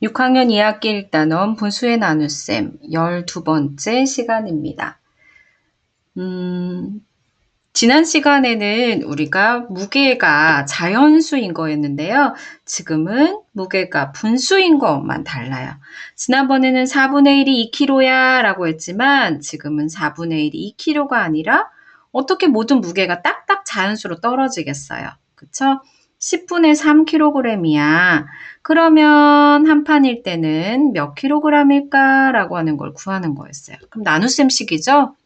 6학년 2학기 1단원 분수의 나눗셈 12번째 시간입니다. 지난 시간에는 우리가 무게가 자연수인 거였는데요. 지금은 무게가 분수인 것만 달라요. 지난번에는 4분의 1이 2kg야 라고 했지만 지금은 4분의 1이 2kg가 아니라 어떻게 모든 무게가 딱딱 자연수로 떨어지겠어요. 그쵸? 10분의 3kg이야. 그러면 한 판일 때는 몇 kg일까? 라고 하는 걸 구하는 거였어요. 그럼 나눗셈식이죠?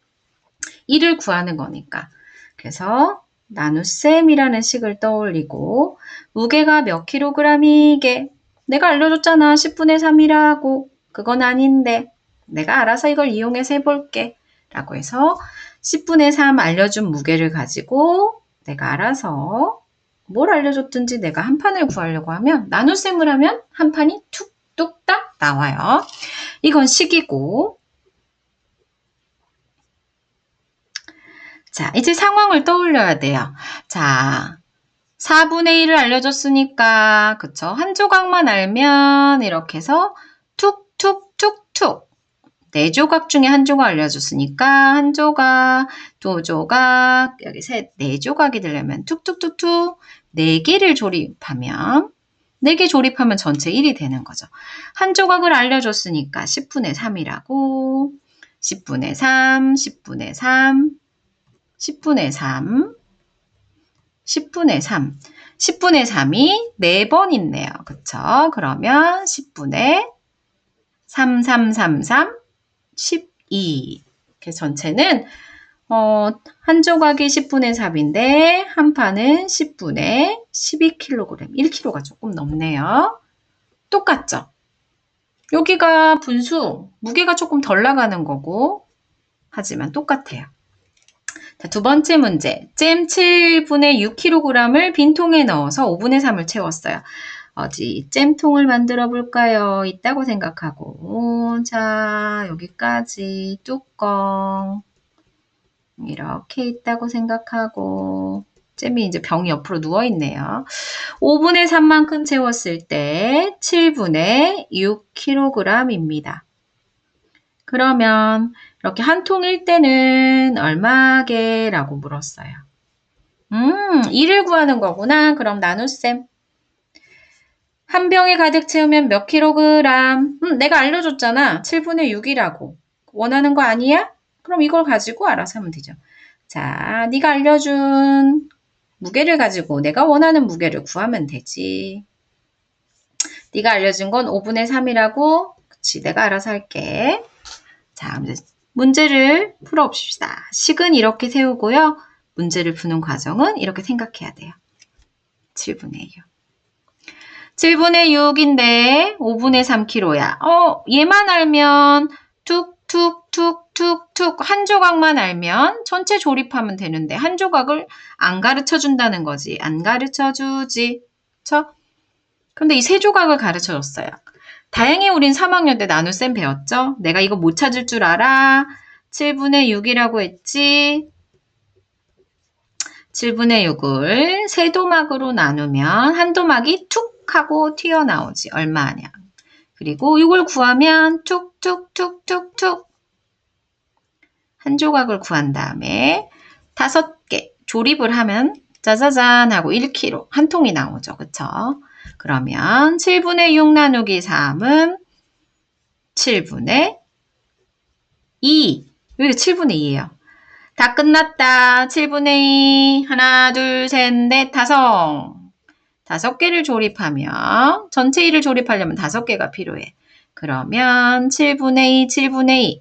1을 구하는 거니까. 그래서 나눗셈이라는 식을 떠올리고 무게가 몇 kg이게? 내가 알려줬잖아. 10분의 3이라고. 그건 아닌데 내가 알아서 이걸 이용해서 해볼게. 라고 해서 10분의 3 알려준 무게를 가지고 내가 알아서 뭘 알려줬든지 내가 한 판을 구하려고 하면 나눗셈을 하면 한 판이 툭뚝딱 나와요. 이건 식이고 자, 이제 상황을 떠올려야 돼요. 자, 4분의 1을 알려줬으니까 그쵸? 한 조각만 알면 이렇게 해서 툭툭툭툭 4조각 중에 한 조각 알려줬으니까 한 조각, 두 조각, 여기 셋, 4조각이 되려면 툭툭툭툭 4개를 조립하면 4개 조립하면 전체 1이 되는 거죠. 한 조각을 알려줬으니까 10분의 3이라고 10분의 3, 10분의 3, 10분의 3, 10분의 3. 10분의 3이 4번 있네요. 그쵸? 그러면 10분의 3, 3, 3, 3, 12. 이렇게 전체는 한 조각이 10분의 3인데 한 판은 10분의 12kg. 1kg가 조금 넘네요. 똑같죠? 여기가 분수, 무게가 조금 덜 나가는 거고 하지만 똑같아요. 자, 두 번째 문제. 잼 7분의 6kg을 빈통에 넣어서 5분의 3을 채웠어요. 어디 잼통을 만들어 볼까요? 있다고 생각하고 자, 여기까지 뚜껑 이렇게 있다고 생각하고 잼이 이제 병이 옆으로 누워있네요. 5분의 3만큼 채웠을 때 7분의 6kg입니다. 그러면 이렇게 한 통일 때는 얼마게? 라고 물었어요. 1을 구하는 거구나. 그럼 나눗셈. 한 병에 가득 채우면 몇 킬로그램? 내가 알려줬잖아. 7분의 6이라고. 원하는 거 아니야? 그럼 이걸 가지고 알아서 하면 되죠. 자, 네가 알려준 무게를 가지고 내가 원하는 무게를 구하면 되지. 네가 알려준 건 5분의 3이라고? 그치, 내가 알아서 할게. 자, 문제를 풀어봅시다. 식은 이렇게 세우고요. 문제를 푸는 과정은 이렇게 생각해야 돼요. 7분의 6. 7분의 6인데 5분의 3kg야. 얘만 알면 툭툭툭툭툭 한 조각만 알면 전체 조립하면 되는데 한 조각을 안 가르쳐준다는 거지. 안 가르쳐주지. 그쵸? 근데 이 세 조각을 가르쳐줬어요. 다행히 우린 3학년 때 나눗셈 배웠죠? 내가 이거 못 찾을 줄 알아? 7분의 6이라고 했지? 7분의 6을 세 도막으로 나누면 한 도막이 툭 하고 튀어나오지. 얼마냐. 그리고 6을 구하면 툭툭툭툭툭 한 조각을 구한 다음에 5개 조립을 하면 짜자잔 하고 1kg 한 통이 나오죠. 그쵸? 그러면 7분의 6 나누기 3은 7분의 2. 여기 7분의 2예요. 다 끝났다. 7분의 2. 하나, 둘, 셋, 넷, 다섯. 5개를 조립하면 전체 1을 조립하려면 5개가 필요해. 그러면 7분의 2, 7분의 2.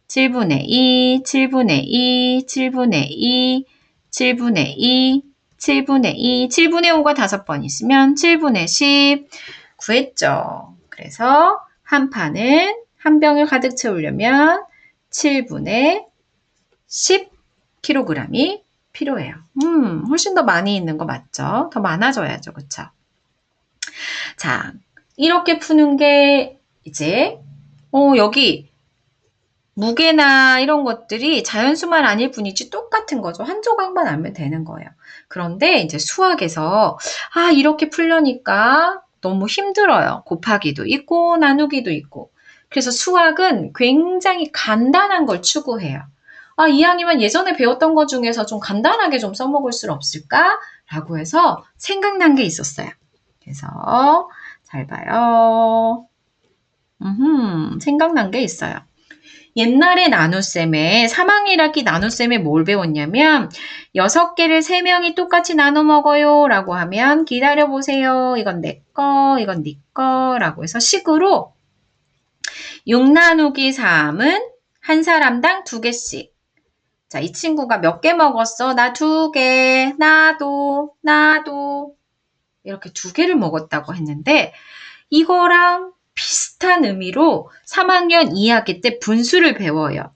7분의 2, 7분의 2, 7분의 2, 7분의 2, 7분의 2, 7분의 5가 5번 있으면 7분의 10 구했죠. 그래서 한 판은 한 병을 가득 채우려면 7분의 10kg이 필요해요. 훨씬 더 많이 있는 거 맞죠? 더 많아져야죠. 그쵸? 자, 이렇게 푸는 게 이제 여기 무게나 이런 것들이 자연수만 아닐 뿐이지 똑같은 거죠. 한 조각만 알면 되는 거예요. 그런데 이제 수학에서 이렇게 풀려니까 너무 힘들어요. 곱하기도 있고 나누기도 있고. 그래서 수학은 굉장히 간단한 걸 추구해요. 아, 이왕이면 예전에 배웠던 것 중에서 좀 간단하게 좀 써먹을 수 없을까? 라고 해서 생각난 게 있었어요. 그래서 잘 봐요. 생각난 게 있어요. 옛날에 나눗셈에 3학년 1학기 나눗셈에 뭘 배웠냐면 6개를 3명이 똑같이 나눠 먹어요 라고 하면 기다려보세요. 이건 내 거, 이건 네 거 라고 해서 식으로 6 나누기 3은 한 사람당 2개씩. 자, 이 친구가 몇 개 먹었어? 나 2개. 나도. 이렇게 2개를 먹었다고 했는데 이거랑 비슷한 의미로 3학년 2학기 때 분수를 배워요.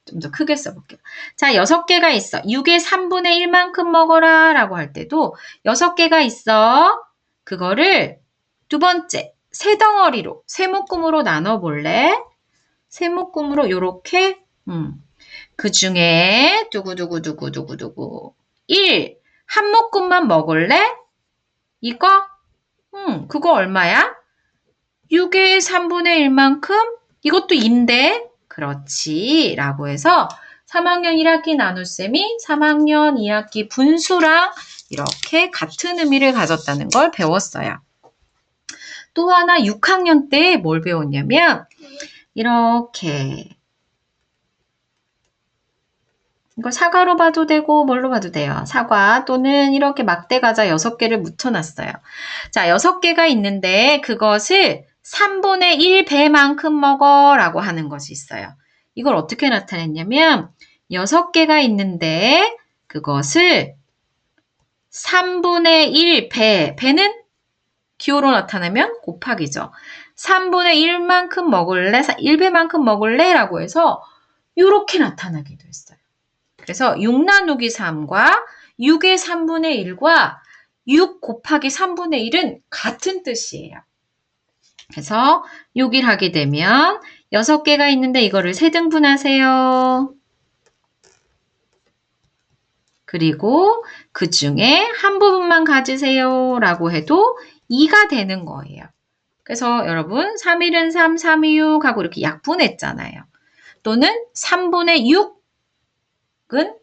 좀 더 크게 써볼게요. 자, 6개가 있어. 6의 3분의 1만큼 먹어라 라고 할 때도 6개가 있어. 그거를 두 번째, 세 덩어리로, 세 묶음으로 나눠볼래? 세 묶음으로 요렇게, 그 중에 두구두구두구두구두구 1, 한 묶음만 먹을래? 이거? 그거 얼마야? 6의 3분의 1만큼? 이것도 2인데? 그렇지. 라고 해서 3학년 1학기 나눗셈이 3학년 2학기 분수랑 이렇게 같은 의미를 가졌다는 걸 배웠어요. 또 하나 6학년 때 뭘 배웠냐면 이렇게 이거 사과로 봐도 되고 뭘로 봐도 돼요. 사과 또는 이렇게 막대 과자 6개를 묻혀놨어요. 자, 6개가 있는데 그것을 3분의 1배만큼 먹어 라고 하는 것이 있어요. 이걸 어떻게 나타냈냐면 6개가 있는데 그것을 3분의 1배, 배는 기호로 나타내면 곱하기죠. 3분의 1만큼 먹을래? 1배만큼 먹을래? 라고 해서 이렇게 나타나기도 했어요. 그래서 6 나누기 3과 6의 3분의 1과 6 곱하기 3분의 1은 같은 뜻이에요. 그래서 6일 하게 되면 6개가 있는데 이거를 3등분하세요. 그리고 그 중에 한 부분만 가지세요 라고 해도 2가 되는 거예요. 그래서 여러분 3일은 3, 3이 6 하고 이렇게 약분했잖아요. 또는 3분의 6은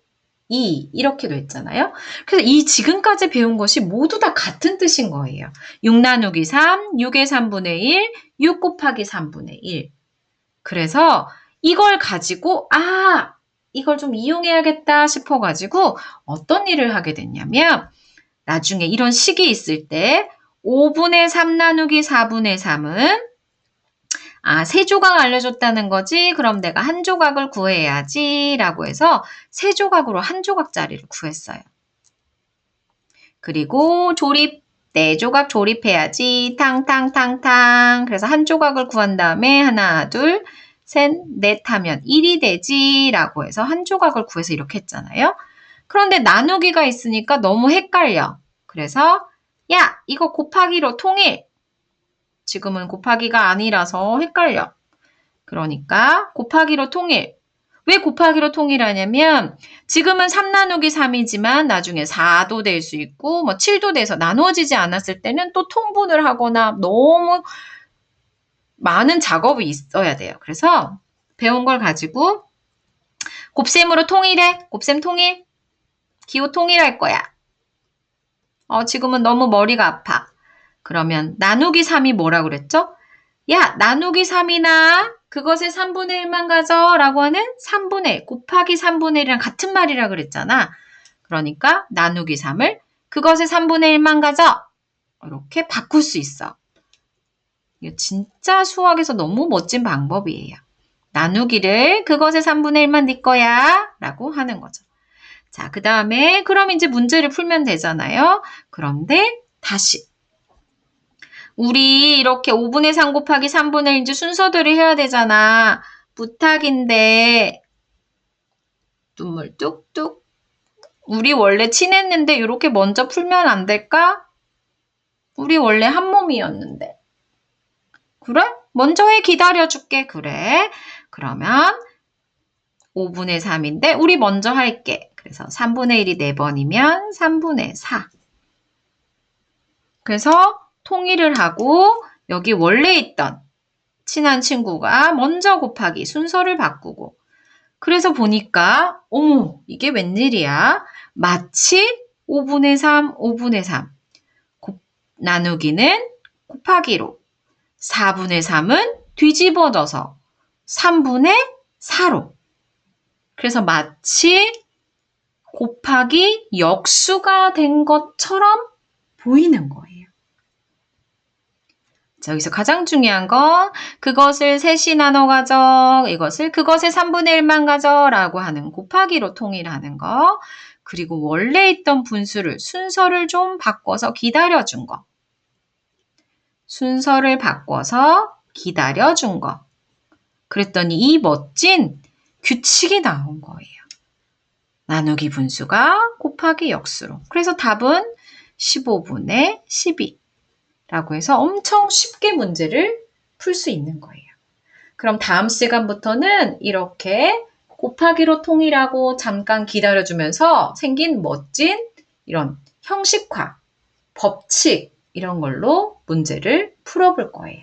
2 이렇게도 했잖아요. 그래서 이 지금까지 배운 것이 모두 다 같은 뜻인 거예요. 6 나누기 3, 6의 3분의 1, 6 곱하기 3분의 1. 그래서 이걸 가지고 이걸 좀 이용해야겠다 싶어가지고 어떤 일을 하게 됐냐면 나중에 이런 식이 있을 때 5분의 3 나누기 4분의 3은 세 조각 알려줬다는 거지. 그럼 내가 한 조각을 구해야지 라고 해서 세 조각으로 한 조각짜리를 구했어요. 그리고 조립, 4조각 조립해야지. 탕탕탕탕. 그래서 한 조각을 구한 다음에 하나, 둘, 셋, 넷 하면 1이 되지 라고 해서 한 조각을 구해서 이렇게 했잖아요. 그런데 나누기가 있으니까 너무 헷갈려. 그래서 야, 이거 곱하기로 통일. 지금은 곱하기가 아니라서 헷갈려. 그러니까 곱하기로 통일. 왜 곱하기로 통일하냐면 지금은 3 나누기 3이지만 나중에 4도 될 수 있고 7도 돼서 나누어지지 않았을 때는 또 통분을 하거나 너무 많은 작업이 있어야 돼요. 그래서 배운 걸 가지고 곱셈으로 통일해. 곱셈 통일. 기호 통일할 거야. 지금은 너무 머리가 아파. 그러면 나누기 3이 뭐라고 그랬죠? 야, 나누기 3이나 그것의 3분의 1만 가져 라고 하는 3분의 1, 곱하기 3분의 1이랑 같은 말이라 그랬잖아. 그러니까 나누기 3을 그것의 3분의 1만 가져. 이렇게 바꿀 수 있어. 이거 진짜 수학에서 너무 멋진 방법이에요. 나누기를 그것의 3분의 1만 네 거야 라고 하는 거죠. 자, 그 다음에 그럼 이제 문제를 풀면 되잖아요. 그런데 다시 우리 이렇게 5분의 3 곱하기 3분의 1 이제 순서대로 해야 되잖아. 부탁인데 눈물 뚝뚝. 우리 원래 친했는데 이렇게 먼저 풀면 안 될까? 우리 원래 한 몸이었는데. 그래? 먼저 해 기다려줄게. 그래. 그러면 5분의 3인데 우리 먼저 할게. 그래서 3분의 1이 4번이면 3분의 4. 그래서 통일을 하고 여기 원래 있던 친한 친구가 먼저 곱하기 순서를 바꾸고 그래서 보니까 어머 이게 웬일이야? 마치 5분의 3, 5분의 3 나누기는 곱하기로 4분의 3은 뒤집어져서 3분의 4로 그래서 마치 곱하기 역수가 된 것처럼 보이는 거예요. 자, 여기서 가장 중요한 건 그것을 셋이 나눠 가져, 이것을 그것의 3분의 1만 가져라고 하는 곱하기로 통일하는 거, 그리고 원래 있던 분수를 순서를 좀 바꿔서 기다려준 거. 순서를 바꿔서 기다려준 거. 그랬더니 이 멋진 규칙이 나온 거예요. 나누기 분수가 곱하기 역수로. 그래서 답은 15분의 12. 라고 해서 엄청 쉽게 문제를 풀 수 있는 거예요. 그럼 다음 시간부터는 이렇게 곱하기로 통일하고 잠깐 기다려주면서 생긴 멋진 이런 형식화, 법칙 이런 걸로 문제를 풀어볼 거예요.